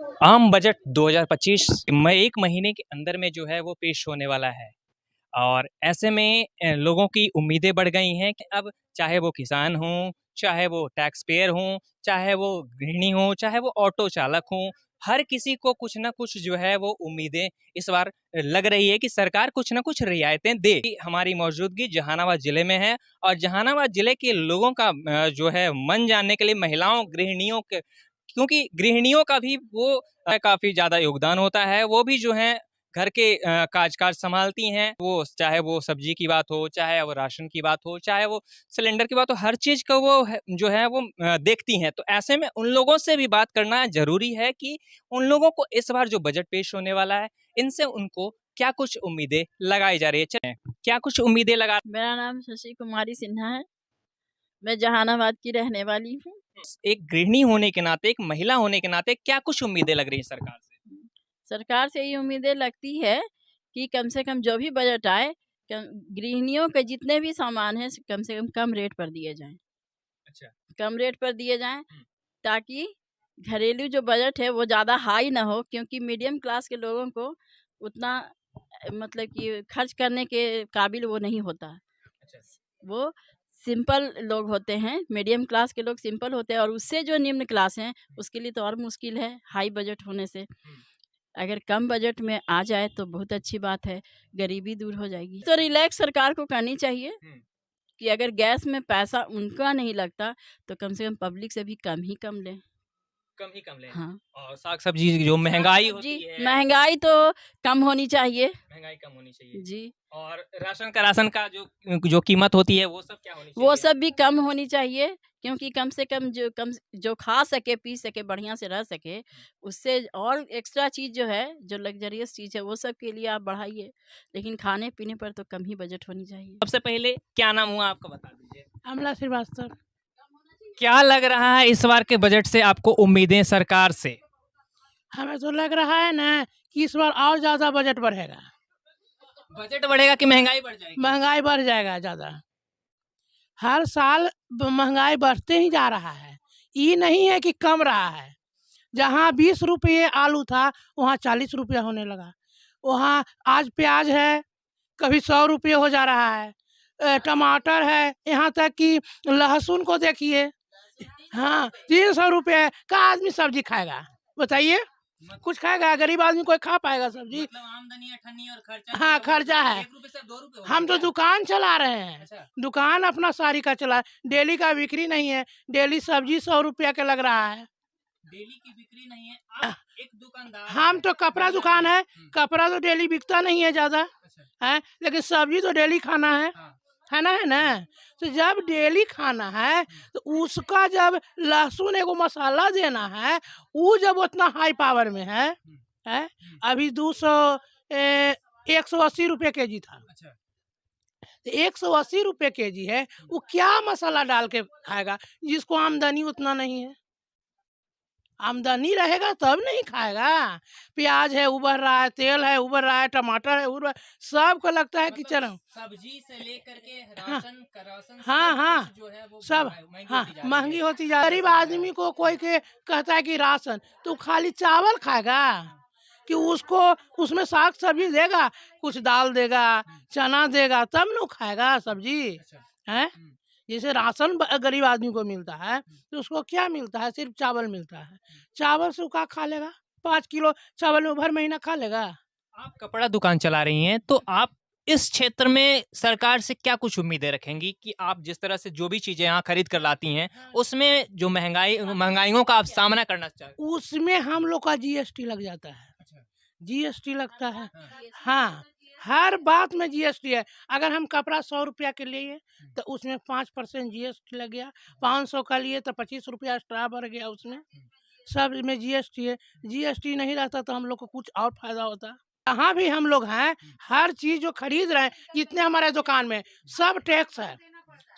आम बजट 2025 में 1 महीने के अंदर में जो है वो पेश होने वाला है और ऐसे में लोगों की उम्मीदें बढ़ गई हैं कि अब चाहे वो किसान हों, चाहे वो टैक्स पेयर हों, चाहे वो गृहिणी हों, चाहे वो ऑटो चालक हों, हर किसी को कुछ न कुछ जो है वो उम्मीदें इस बार लग रही है कि सरकार कुछ न कुछ रियायतें दे। हमारी मौजूदगी जहानाबाद ज़िले में है और जहानाबाद ज़िले के लोगों का जो है मन जानने के लिए महिलाओं, गृहिणियों के क्योंकि गृहिणियों का भी वो काफ़ी ज़्यादा योगदान होता है, वो भी जो है घर के काज-काज सँभालती हैं, वो चाहे वो सब्जी की बात हो, चाहे वो राशन की बात हो, चाहे वो सिलेंडर की बात हो, हर चीज़ को वो है जो है वो देखती हैं। तो ऐसे में उन लोगों से भी बात करना ज़रूरी है कि उन लोगों को इस बार जो बजट पेश होने वाला है, इनसे उनको क्या कुछ उम्मीदें लगाई जा रही है? चलें, क्या कुछ उम्मीदें लगा मेरा नाम शशि कुमारी सिन्हा है। मैं जहानाबाद की रहने वाली हूँ। एक गृहिणी होने के नाते, एक महिला होने के नाते क्या कुछ उम्मीदें लग रही हैं सरकार से? सरकार से ये उम्मीदें लगती है कि कम से कम जो भी बजट आए, कम गृहिणियों के जितने भी सामान हैं कम से कम रेट पर दिए जाएँ। अच्छा। कम रेट पर दिए जाएँ हुँ। ताकि घरेलू जो बजट है वो ज़्यादा हाई ना हो, क्योंकि मीडियम क्लास के लोगों को उतना मतलब कि खर्च करने के काबिल वो नहीं होता। अच्छा। वो सिंपल लोग होते हैं, मीडियम क्लास के लोग सिंपल होते हैं और उससे जो निम्न क्लास हैं, उसके लिए तो और मुश्किल है हाई बजट होने से। हुँ। अगर कम बजट में आ जाए तो बहुत अच्छी बात है, गरीबी दूर हो जाएगी। तो रिलैक्स सरकार को करनी चाहिए हुँ। कि अगर गैस में पैसा उनका नहीं लगता, तो कम से कम पब्लिक से भी कम ही कम लें। कम ही कम लें हाँ। और साग-सब्ज़ी जो महँगाई जी, होती है, महँगाई तो कम होनी चाहिए। महँगाई कम होनी चाहिए जी, और राशन का जो कीमत होती है, वो सब क्या होनी वो चाहिए? सब भी कम होनी चाहिए, क्योंकि कम से कम जो खा सके, पी सके, बढ़िया से रह सके, उससे और एक्स्ट्रा चीज़ जो है, जो लग्ज़रियस चीज़ है, वो सब के लिए आप बढ़ाइए। लेकिन खाने-पीने पर तो कम ही बजट होनी चाहिए। सबसे पहले क्या नाम हुआ आपका बता दीजिए? अमला श्रीवास्तव। क्या लग रहा है इस बार के बजट से आपको उम्मीदें सरकार से? हमें तो लग रहा है ना कि इस बार और ज़्यादा बजट बढ़ेगा, बजट बढ़ेगा कि महँगाई बढ़ जाएगी? महंगाई बढ़ जाएगा ज़्यादा। हर साल महंगाई बढ़ते ही जा रहा है, ये नहीं है कि कम रहा है। जहाँ 20 रुपये आलू था, वहाँ 40 रुपया होने लगा। वहाँ आज प्याज है, कभी 100 रुपये हो जा रहा है। टमाटर है, यहाँ तक कि लहसुन को देखिए, हाँ 300 रुपये का आदमी सब्जी खाएगा, बताइए? कुछ खाएगा? गरीब आदमी कोई खा पाएगा सब्जी? मतलब आमदनी अठन्नी और खर्चा हाँ, खर्चा है। 1 रुपए से 2 रुपए हो हम तो गया क्या? दुकान चला रहे हैं, अच्छा। दुकान अपना साड़ी का चला, डेली का बिक्री नहीं है, डेली सब्जी 100 रुपया के लग रहा है। डेली की बिक्री नहीं है, अ, आप एक दुकानदार हम हैं, तो कपड़ा दुकान है, कपड़ा तो डेली बिकता नहीं है ज़्यादा, अच्छा। है, लेकिन सब्जी तो डेली खाना है। हाँ। है ना? तो जब डेली खाना है, तो उसका जब लहसुन एगो मसाला देना है, वो जब उतना हाई पावर में है, अभी 200 180 रुपये केजी था। अच्छा। तो 180 रुपये केजी है, वो क्या मसाला डाल के खाएगा, जिसको आमदनी उतना नहीं है। आमदनी रहेगा तब नहीं खाएगा। प्याज है उबर रहा है, तेल है उबर रहा है, टमाटर है उबर, सबको लगता है कि मतलब चलो सब्जी से लेकर के हाँ राशन हाँ सब हाँ कुछ जो है वो सब महँगी हाँ होती जा रही महंगी है। होती जा गरीब आदमी को कोई के कहता है कि राशन, तो खाली चावल खाएगा कि उसको उसमें साग सब्जी देगा, कुछ दाल देगा, चना देगा, तब न खाएगा सब्जी है। जैसे राशन गरीब आदमी को मिलता है, तो उसको क्या मिलता है? सिर्फ चावल मिलता है। चावल से वो क्या खा लेगा? 5 किलो चावल में भर महीना खा लेगा। आप कपड़ा दुकान चला रही हैं, तो आप इस क्षेत्र में सरकार से क्या कुछ उम्मीदें रखेंगी कि आप जिस तरह से जो भी चीज़ें यहाँ खरीद कर लाती हैं, उसमें जो महँगाइयों का आप सामना करना चाहते उसमें हम लोग का जीएसटी लग जाता है। अच्छा। जीएसटी लगता है। हाँ, हर बात में जीएसटी है। अगर हम कपड़ा 100 रुपया के लिए तो उसमें 5% जीएसटी लग गया, 500 का लिए तो 25 रुपया एक्स्ट्रा बढ़ गया उसमें। सब में जीएसटी है। जीएसटी नहीं रहता तो हम लोग को कुछ और फायदा होता। जहाँ भी हम लोग हैं, हर चीज़ जो खरीद रहे हैं, जितने हमारे दुकान में सब टैक्स है,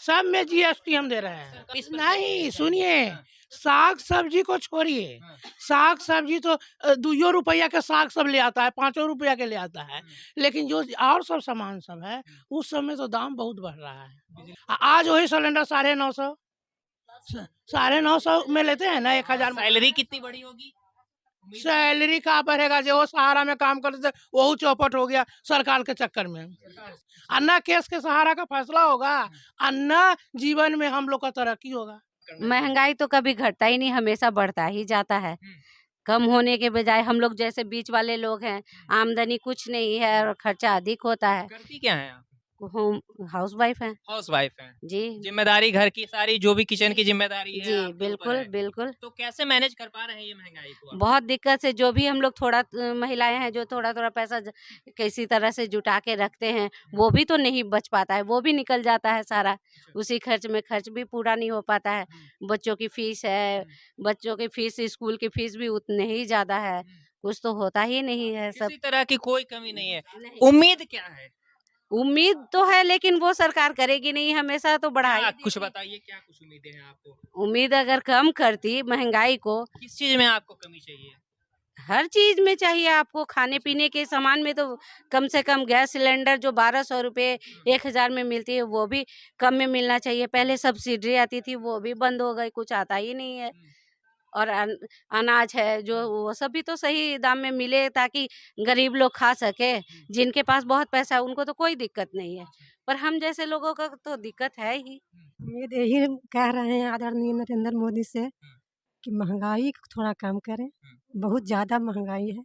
सब में जीएसटी हम दे रहे हैं। नहीं सुनिए, साग सब्जी को छोड़िए, साग सब्जी तो 2 रुपया के साग सब ले आता है, 5 रुपया के ले आता है, लेकिन जो और सब सामान सब है, उस सब में तो दाम बहुत बढ़ रहा है। आज वही सिलेंडर 950 950 में लेते हैं ना, 1000 सैलरी कितनी बड़ी होगी? सैलरी का बढ़ेगा, जो सहारा में काम करते थे वही चौपट हो गया सरकार के चक्कर में। अन्ना केस के सहारा का फैसला होगा, अन्ना जीवन में हम लोग का तरक्की होगा। महंगाई तो कभी घटता ही नहीं, हमेशा बढ़ता ही जाता है। कम होने के बजाय हम लोग जैसे बीच वाले लोग हैं, आमदनी कुछ नहीं है और खर्चा अधिक होता है। करती क्या है आप? होम हाउस वाइफ है हाउस वाइफ है। जी। जिम्मेदारी घर की सारी जो भी किचन की जिम्मेदारी है जी आपके ऊपर बिल्कुल है। बिल्कुल। तो कैसे मैनेज कर पा रहे हैं ये महंगाई को आप? बहुत दिक्कत से, जो भी हम लोग थोड़ा महिलाएं हैं जो थोड़ा थोड़ा पैसा किसी तरह से जुटा के रखते हैं, वो भी तो नहीं बच पाता है, वो भी निकल जाता है सारा। उसी खर्च में खर्च भी पूरा नहीं हो पाता है। बच्चों की फीस है, बच्चों की फीस, स्कूल की फीस भी उतने ही ज्यादा है, कुछ तो होता ही नहीं है। सब किसी तरह की कोई कमी नहीं है। उम्मीद क्या है? उम्मीद तो है, लेकिन वो सरकार करेगी नहीं, हमेशा तो बढ़ाई। कुछ बताइए, क्या कुछ उम्मीदें हैं आपको? उम्मीद अगर कम करती महंगाई को, किस चीज में आपको कमी चाहिए? हर चीज में चाहिए आपको। खाने पीने के सामान में तो कम से कम गैस सिलेंडर जो 1200 रुपये 1000 में मिलती है, वो भी कम में मिलना चाहिए। पहले सब्सिडी आती थी, वो भी बंद हो गई, कुछ आता ही नहीं है। और अनाज है जो, वो सब भी तो सही दाम में मिले ताकि गरीब लोग खा सके। जिनके पास बहुत पैसा है उनको तो कोई दिक्कत नहीं है, पर हम जैसे लोगों का तो दिक्कत है ही। उम्मीद यही कह रहे हैं आदरणीय नरेंद्र मोदी से कि महंगाई को थोड़ा कम करें। बहुत ज़्यादा महंगाई है,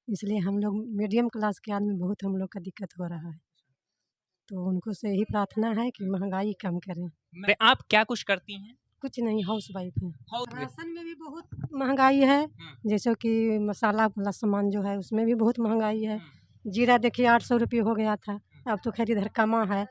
इसलिए हम लोग मीडियम क्लास के आदमी बहुत हम लोग का दिक्कत हो रहा है। तो उनको से यही प्रार्थना है कि महंगाई कम करें। आप क्या कुछ करती हैं? कुछ नहीं, हाउस वाइफ है। House wife. राशन में भी बहुत महंगाई है, जैसे कि मसाला वाला सामान जो है उसमें भी बहुत महंगाई है। जीरा देखिए 800 रुपये हो गया था, अब तो खैर इधर कमा है।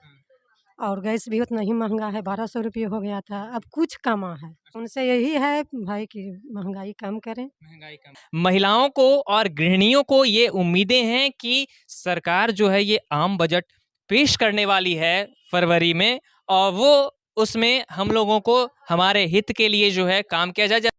और गैस भी उतना ही महंगा है, 1200 रुपये हो गया था, अब कुछ कमा है। उनसे यही है भाई कि महंगाई कम करें। महंगाई कम। महिलाओं को और गृहिणियों को ये उम्मीदें हैं कि सरकार जो है ये आम बजट पेश करने वाली है फरवरी में, और वो उसमें हम लोगों को हमारे हित के लिए जो है काम किया जाए।